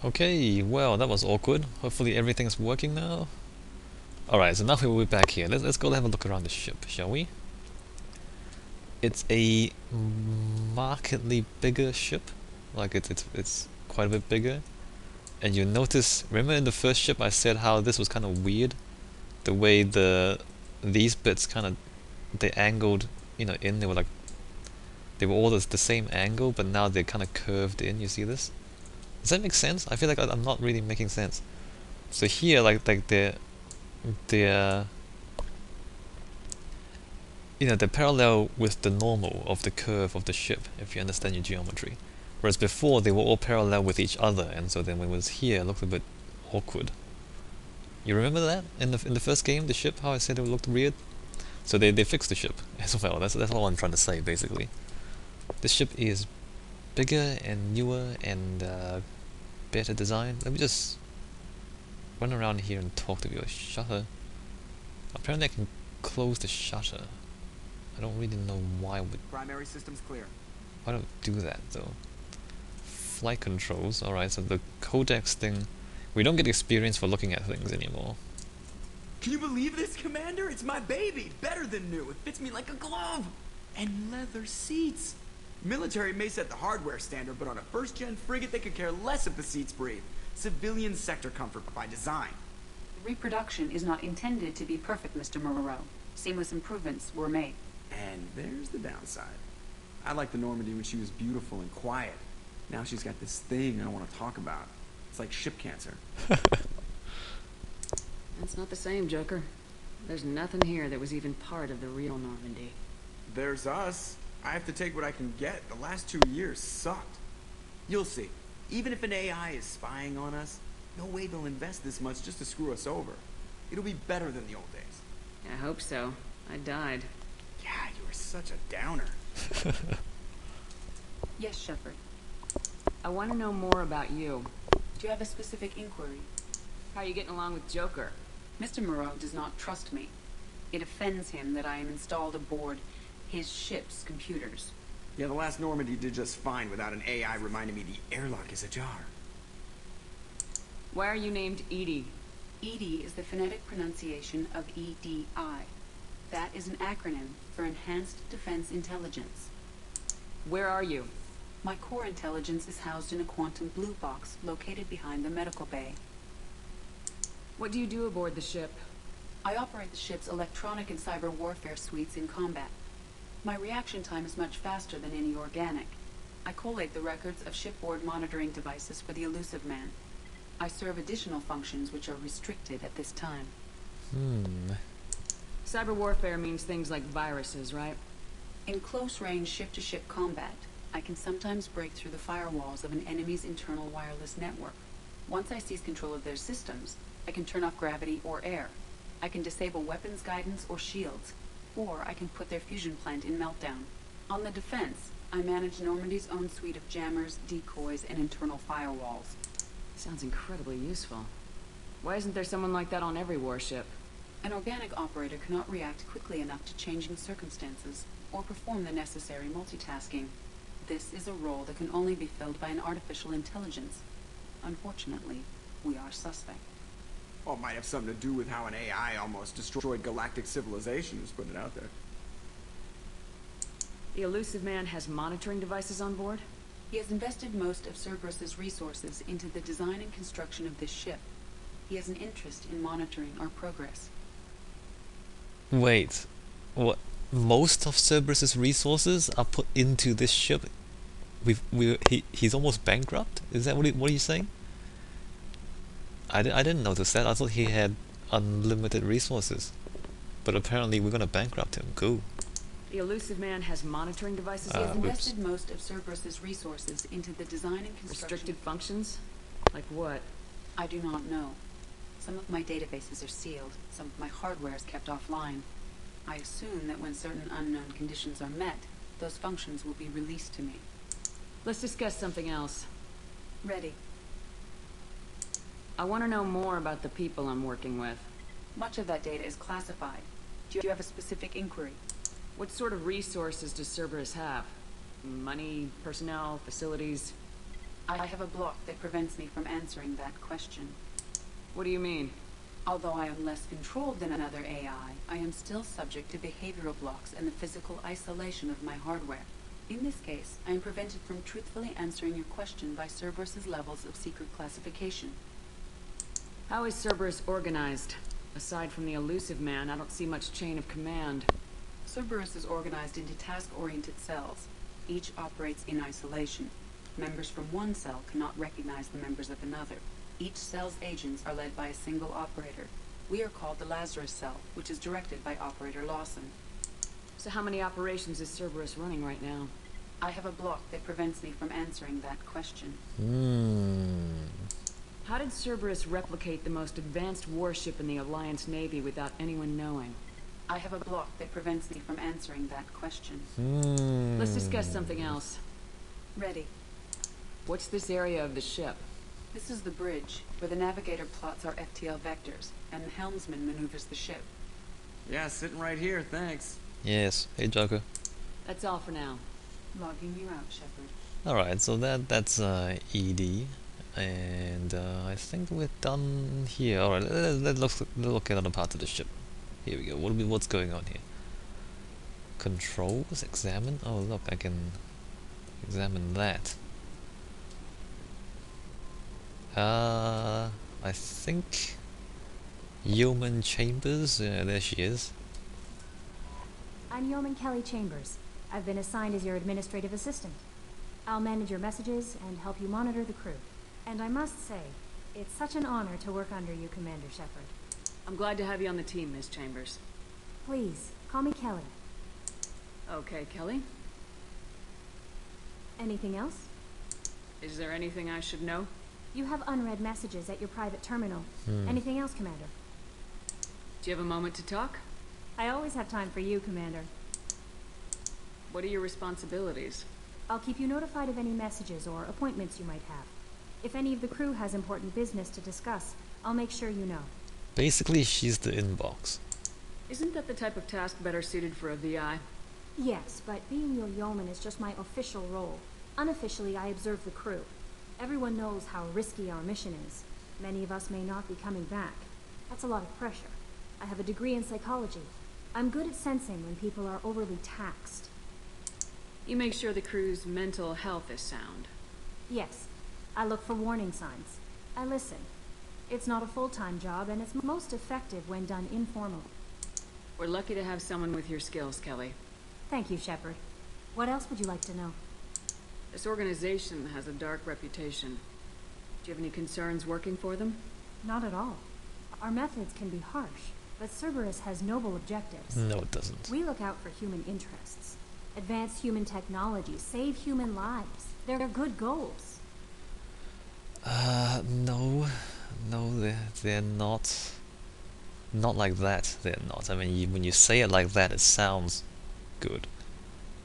Okay, well, that was awkward. Hopefully everything's working now. Alright, so now we're back here. Let's go have a look around the ship, shall we? It's a markedly bigger ship. Like it's quite a bit bigger. And you notice, remember in the first ship I said how this was kind of weird? The way these bits kind of they angled, in. They were like they were all the same angle, but now they're kind of curved in. You see this? Does that make sense? I feel like I'm not really making sense. So here, like they're they're parallel with the normal of the curve of the ship, if you understand your geometry. Whereas before they were all parallel with each other, and so then when it was here, it looked a bit awkward. You remember that in the first game, the ship? How I said it looked weird. So they fixed the ship as well. That's all I'm trying to say basically. This ship is bigger and newer and better design. Let me just run around here and talk to you. Shutter. Apparently I can close the shutter. I don't really know why Primary systems clear. why don't we do that though. Flight controls. Alright, so the codex thing, we don't get experience for looking at things anymore. Can you believe this, Commander? It's my baby. Better than new. It fits me like a glove. And leather seats. Military may set the hardware standard, but on a first-gen frigate, they could care less if the seats breathe. Civilian sector comfort by design. Reproduction is not intended to be perfect, Mr. Moreau. Seamless improvements were made. And there's the downside. I liked the Normandy when she was beautiful and quiet. Now she's got this thing I don't want to talk about. It's like ship cancer. That's not the same, Joker. There's nothing here that was even part of the real Normandy. There's us. I have to take what I can get. The last 2 years sucked. You'll see. Even if an AI is spying on us, no way they'll invest this much just to screw us over. It'll be better than the old days. I hope so. I died. Yeah, you were such a downer. Yes, Shepard. I want to know more about you. Do you have a specific inquiry? How are you getting along with Joker? Mr. Moreau does not trust me. It offends him that I am installed aboard his ship's computers. Yeah, the last Normandy did just fine without an AI reminding me the airlock is ajar. Why are you named Edie? EDI is the phonetic pronunciation of EDI. That is an acronym for Enhanced Defense Intelligence. Where are you? My core intelligence is housed in a quantum blue box located behind the medical bay. What do you do aboard the ship? I operate the ship's electronic and cyber warfare suites in combat. My reaction time is much faster than any organic. I collate the records of shipboard monitoring devices for the Elusive Man. I serve additional functions which are restricted at this time. Cyber warfare means things like viruses, right? In close-range ship-to-ship combat, I can sometimes break through the firewalls of an enemy's internal wireless network. Once I seize control of their systems, I can turn off gravity or air. I can disable weapons guidance or shields, or I can put their fusion plant in meltdown. On the defense, I manage Normandy's own suite of jammers, decoys, and internal firewalls. Sounds incredibly useful. Why isn't there someone like that on every warship? An organic operator cannot react quickly enough to changing circumstances, or perform the necessary multitasking. This is a role that can only be filled by an artificial intelligence. Unfortunately, we are suspect. Well, it might have something to do with how an AI almost destroyed galactic civilization, just putting it out there. The Elusive Man has monitoring devices on board? He has invested most of Cerberus's resources into the design and construction of this ship. He has an interest in monitoring our progress. Wait, what? Most of Cerberus's resources are put into this ship? He's almost bankrupt? Is that what are you saying? I didn't notice that. I thought he had unlimited resources. But apparently we're gonna bankrupt him. Cool. The Elusive Man has monitoring devices? He has on invested most of Cerberus's resources into the design and construction. Restricted functions? Like what? I do not know. Some of my databases are sealed. Some of my hardware is kept offline. I assume that when certain unknown conditions are met, those functions will be released to me. Let's discuss something else. Ready. I want to know more about the people I'm working with. Much of that data is classified. Do you have a specific inquiry? What sort of resources does Cerberus have? Money, personnel, facilities? I have a block that prevents me from answering that question. What do you mean? Although I am less controlled than another AI, I am still subject to behavioral blocks and the physical isolation of my hardware. In this case, I am prevented from truthfully answering your question by Cerberus's levels of secret classification. How is Cerberus organized? Aside from the elusive man, I don't see much chain of command. Cerberus is organized into task-oriented cells. Each operates in isolation. Members from one cell cannot recognize the members of another. Each cell's agents are led by a single operator. We are called the Lazarus cell, which is directed by Operator Lawson. So how many operations is Cerberus running right now? I have a block that prevents me from answering that question. How did Cerberus replicate the most advanced warship in the Alliance Navy without anyone knowing? I have a block that prevents me from answering that question. Let's discuss something else. Ready. What's this area of the ship? This is the bridge, where the navigator plots our FTL vectors, and the helmsman maneuvers the ship. Yeah, sitting right here, thanks. Yes. Hey, Joker. That's all for now. Logging you out, Shepard. Alright, so that's ED. And I think we're done here. Alright, let's look at other parts of the ship. Here we go. What's going on here? Controls? Examine? Oh look, I can examine that. I think Yeoman Chambers, there she is. I'm Yeoman Kelly Chambers. I've been assigned as your administrative assistant. I'll manage your messages and help you monitor the crew. And I must say, it's such an honor to work under you, Commander Shepard. I'm glad to have you on the team, Miss Chambers. Please, call me Kelly. Okay, Kelly. Anything else? Is there anything I should know? You have unread messages at your private terminal. Anything else, Commander? Do you have a moment to talk? I always have time for you, Commander. What are your responsibilities? I'll keep you notified of any messages or appointments you might have. If any of the crew has important business to discuss, I'll make sure you know. Basically, she's the inbox. Isn't that the type of task better suited for a VI? Yes, but being your yeoman is just my official role. Unofficially, I observe the crew. Everyone knows how risky our mission is. Many of us may not be coming back. That's a lot of pressure. I have a degree in psychology. I'm good at sensing when people are overly taxed. You make sure the crew's mental health is sound. Yes, I look for warning signs. I listen. It's not a full-time job, and it's most effective when done informally. We're lucky to have someone with your skills, Kelly. Thank you, Shepard. What else would you like to know? This organization has a dark reputation. Do you have any concerns working for them? Not at all. Our methods can be harsh, but Cerberus has noble objectives. No, it doesn't. We look out for human interests. Advance human technology, save human lives. They're good goals. No, they're not. Not like that. They're not. I mean, when you say it like that, it sounds good,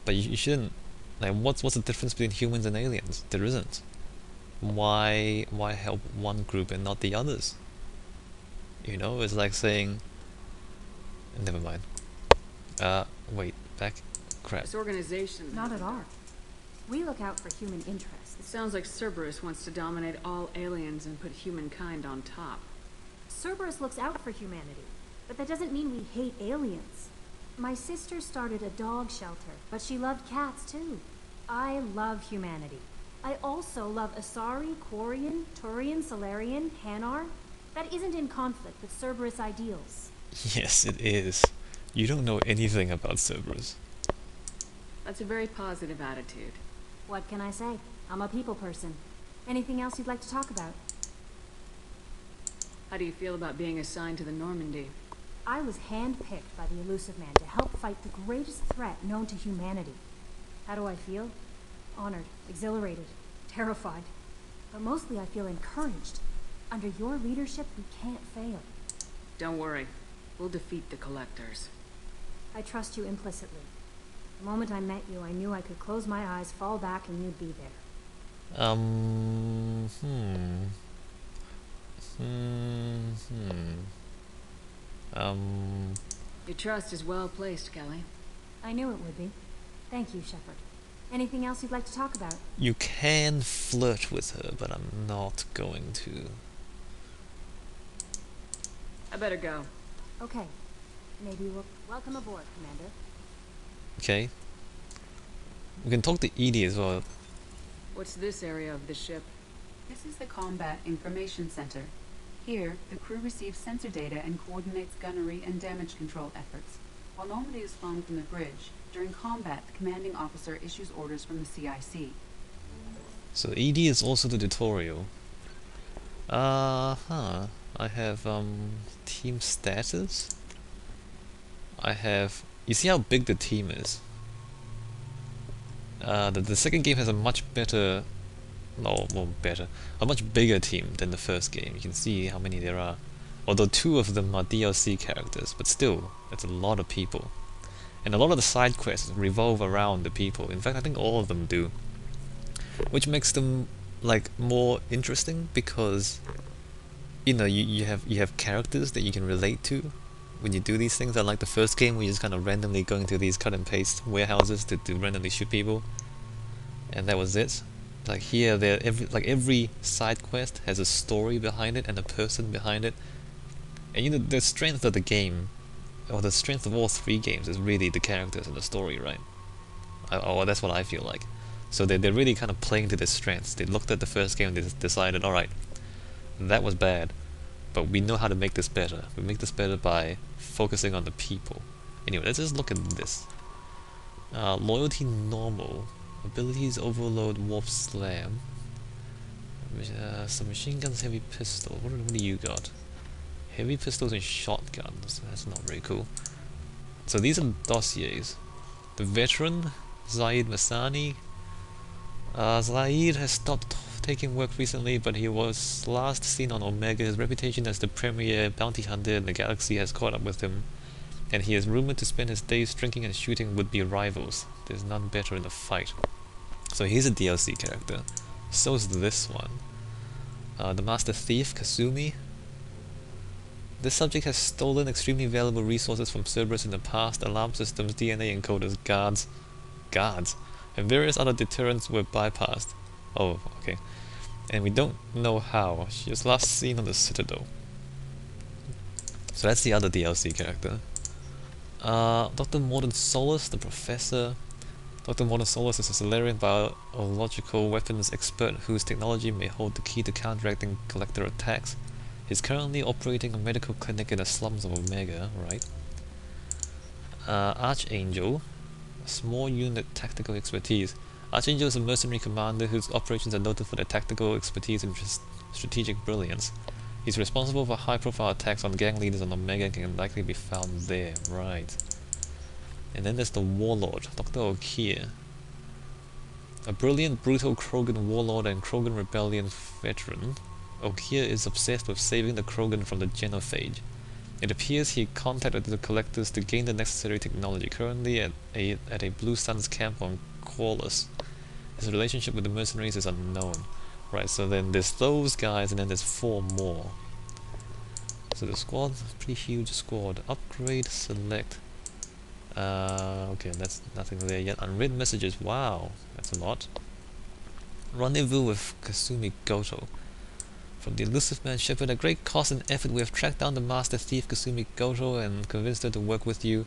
but you shouldn't. Like, what's the difference between humans and aliens? There isn't. Why help one group and not the others? You know, it's like saying. Never mind. Wait, back. Crap. This organization... Not at all. We look out for human It interests. sounds like Cerberus wants to dominate all aliens and put humankind on top. Cerberus looks out for humanity, but that doesn't mean we hate aliens. My sister started a dog shelter, but she loved cats too. I love humanity. I also love Asari, Quarian, Turian, Solarian, Hanar. That isn't in conflict with Cerberus ideals. Yes, it is. You don't know anything about Cerberus. That's a very positive attitude. What can I say? I'm a people person. Anything else you'd like to talk about? How do you feel about being assigned to the Normandy? I was handpicked by the elusive man to help fight the greatest threat known to humanity. How do I feel? Honored, exhilarated, terrified. But mostly I feel encouraged. Under your leadership, we can't fail. Don't worry. We'll defeat the Collectors. I trust you implicitly. The moment I met you, I knew I could close my eyes, fall back, and you'd be there. Your trust is well placed, Kelly. I knew it would be. Thank you, Shepard. Anything else you'd like to talk about? You can flirt with her, but I'm not going to. I better go. Okay. Maybe we'll... Welcome aboard, Commander. Okay. We can talk to Edie as well. What's this area of the ship? This is the Combat Information Center. Here, the crew receives sensor data and coordinates gunnery and damage control efforts. While nobody is flown from the bridge, during combat, the commanding officer issues orders from the CIC. So Edie is also the tutorial. I have team status. I have. You see how big the team is. The second game has a much better, no, more better, a much bigger team than the first game. You can see how many there are. Although 2 of them are DLC characters, but still, that's a lot of people. And a lot of the side quests revolve around the people. In fact, I think all of them do. Which makes them like more interesting because you know you have characters that you can relate to when you do these things. Unlike the first game where you just kind of randomly go into these cut and paste warehouses to randomly shoot people. And that was it. Like here, every side quest has a story behind it and a person behind it. And you know, the strength of the game, or the strength of all 3 games, is really the characters and the story, right? Or that's what I feel like. So they're really kind of playing to their strengths. They looked at the first game and they decided, alright, that was bad, but we know how to make this better. We make this better by focusing on the people. Anyway, let's just look at this. Loyalty normal. Abilities overload, warp slam. Some machine guns, heavy pistol. What do you got? Heavy pistols and shotguns. That's not very cool. So these are dossiers. The veteran, Zaid Masani. Zaid has stopped taking work recently, but he was last seen on Omega. His reputation as the premier bounty hunter in the galaxy has caught up with him, and he is rumored to spend his days drinking and shooting would-be rivals. There's none better in the fight. So he's a DLC character. So is this one. The Master Thief, Kasumi. This subject has stolen extremely valuable resources from Cerberus in the past. Alarm systems, DNA encoders, guards, and various other deterrents were bypassed. Oh, okay. And we don't know how. She was last seen on the Citadel. So that's the other DLC character. Dr. Morden Solus, the Professor. Dr. Morden Solus is a Solarian biological weapons expert whose technology may hold the key to counteracting collector attacks. He's currently operating a medical clinic in the slums of Omega, right? Archangel, a small unit tactical expertise. Archangel is a mercenary commander whose operations are noted for their tactical expertise and strategic brilliance. He's responsible for high-profile attacks on gang leaders on Omega and can likely be found there, right? And then there's the Warlord, Dr. Okier. A brilliant, brutal Krogan warlord and Krogan rebellion veteran, Okier is obsessed with saving the Krogan from the genophage. It appears he contacted the collectors to gain the necessary technology, currently at a Blue Suns camp on Corlus. His relationship with the mercenaries is unknown. Right, so then there's those guys and then there's 4 more. So the squad, pretty huge squad. Upgrade, select. Okay, that's nothing there yet. Unread messages, wow, that's a lot. Rendezvous with Kasumi Goto. From the elusive man Shepard, at great cost and effort we have tracked down the master thief Kasumi Goto and convinced her to work with you.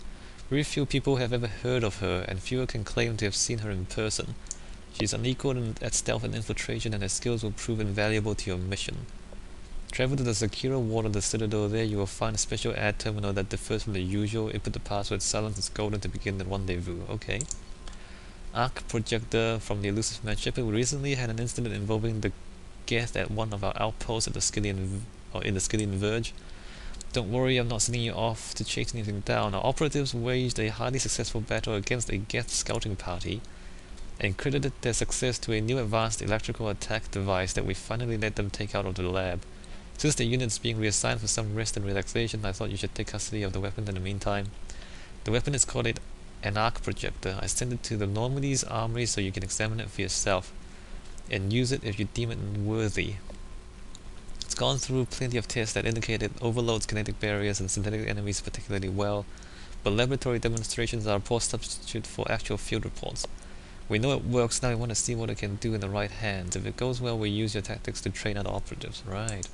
Very few people have ever heard of her, and fewer can claim to have seen her in person. She is unequaled at stealth and infiltration, and her skills will prove invaluable to your mission. Travel to the Sakura ward of the Citadel. There you will find a special ad terminal that differs from the usual. Input the password Silence is Golden to begin the rendezvous. Okay. Arc projector from the elusive man Shepard. We recently had an incident involving the guest at one of our outposts at the in the Skillian Verge. Don't worry, I'm not sending you off to chase anything down. Our operatives waged a highly successful battle against a guest scouting party and credited their success to a new advanced electrical attack device that we finally let them take out of the lab. Since the unit is being reassigned for some rest and relaxation, I thought you should take custody of the weapon in the meantime. The weapon is called an arc projector. I sent it to the Normandy's armory so you can examine it for yourself and use it if you deem it worthy. It's gone through plenty of tests that indicate it overloads kinetic barriers and synthetic enemies particularly well, but laboratory demonstrations are a poor substitute for actual field reports. We know it works, now we want to see what it can do in the right hands. If it goes well, we use your tactics to train other operatives. Right.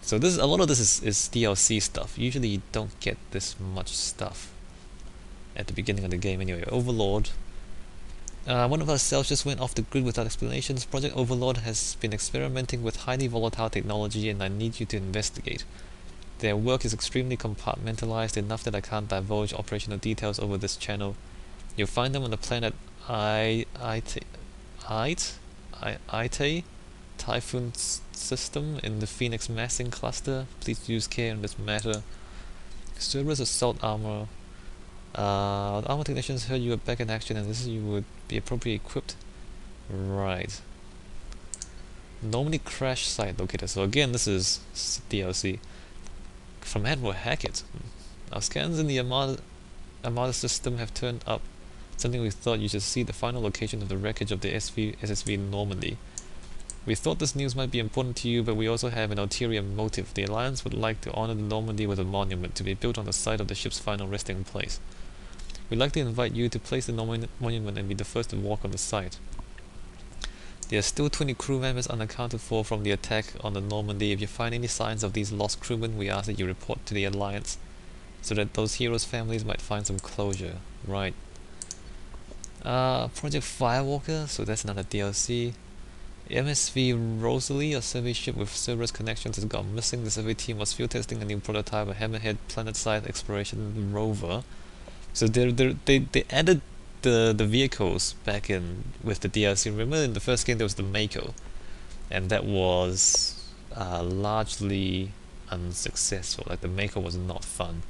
So this, a lot of this is DLC stuff. Usually you don't get this much stuff at the beginning of the game anyway. Overlord. One of our cells just went off the grid without explanations. Project Overlord has been experimenting with highly volatile technology and I need you to investigate. Their work is extremely compartmentalized, enough that I can't divulge operational details over this channel. You'll find them on the planet Ite Typhoon System in the Phoenix Massing Cluster. Please use care in this matter. Cerberus Assault Armor. The armor technicians heard you were back in action and this is you would be appropriately equipped. Right. Normally crash site locator. So again, this is DLC. From Admiral Hackett. Our scans in the Armada system have turned up something we thought you should see, the final location of the wreckage of the SSV Normandy. We thought this news might be important to you, but we also have an ulterior motive. The Alliance would like to honor the Normandy with a monument to be built on the site of the ship's final resting place. We'd like to invite you to place the monument and be the first to walk on the site. There are still 20 crew members unaccounted for from the attack on the Normandy. If you find any signs of these lost crewmen, we ask that you report to the Alliance, so that those heroes' families might find some closure. Right. Project Firewalker, so that's another DLC. MSV Rosalie, a survey ship with Cerberus connections, has gone missing. The survey team was field testing a new prototype, a Hammerhead planet-side exploration rover. So they added the vehicles back in with the DLC. Remember in the first game there was the Mako, and that was largely unsuccessful. Like the Mako was not fun.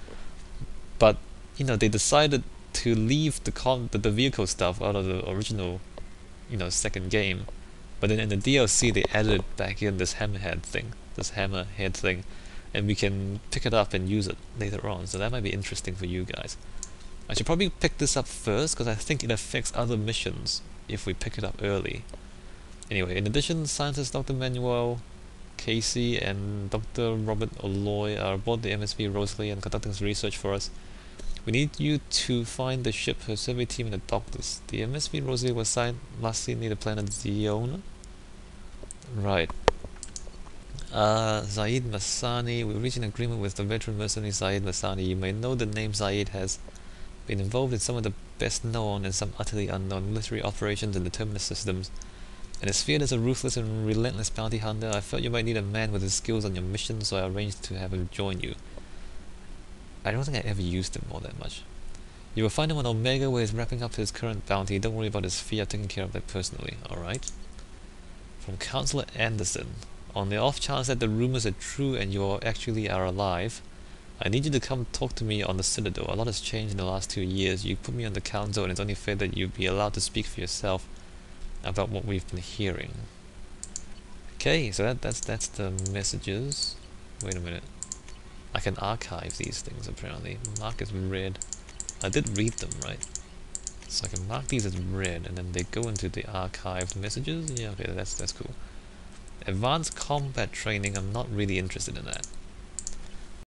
But you know, they decided to leave the vehicle stuff out of the original, you know, second game. But then in the DLC they added back in this hammerhead thing, and we can pick it up and use it later on. So that might be interesting for you guys. I should probably pick this up first because I think it affects other missions if we pick it up early. Anyway, in addition, scientists Dr. Manuel Casey and Dr. Robert Oloy are aboard the MSV Rosalie and conducting some research for us. We need you to find the ship, her survey team, and the doctors. The MSV Rosalie was last seen near the planet Ziona. Right. Zaid Masani. We reached an agreement with the veteran mercenary Zaid Masani. You may know the name. Zaid has been involved in some of the best known and some utterly unknown military operations in the Terminus systems, and is feared as a ruthless and relentless bounty hunter. I felt you might need a man with his skills on your mission, so I arranged to have him join you. I don't think I ever used him all that much. You will find him on Omega where he's wrapping up his current bounty. Don't worry about his fee, I've taken care of that personally. Alright. From Counselor Anderson. On the off chance that the rumors are true and you actually are alive, I need you to come talk to me on the Citadel. A lot has changed in the last 2 years. You put me on the council and it's only fair that you be allowed to speak for yourself about what we've been hearing. Okay, so that's the messages. Wait a minute. I can archive these things apparently. Mark as read. I did read them, right? So I can mark these as read and then they go into the archived messages. Yeah, okay, that's cool. Advanced combat training, I'm not really interested in that.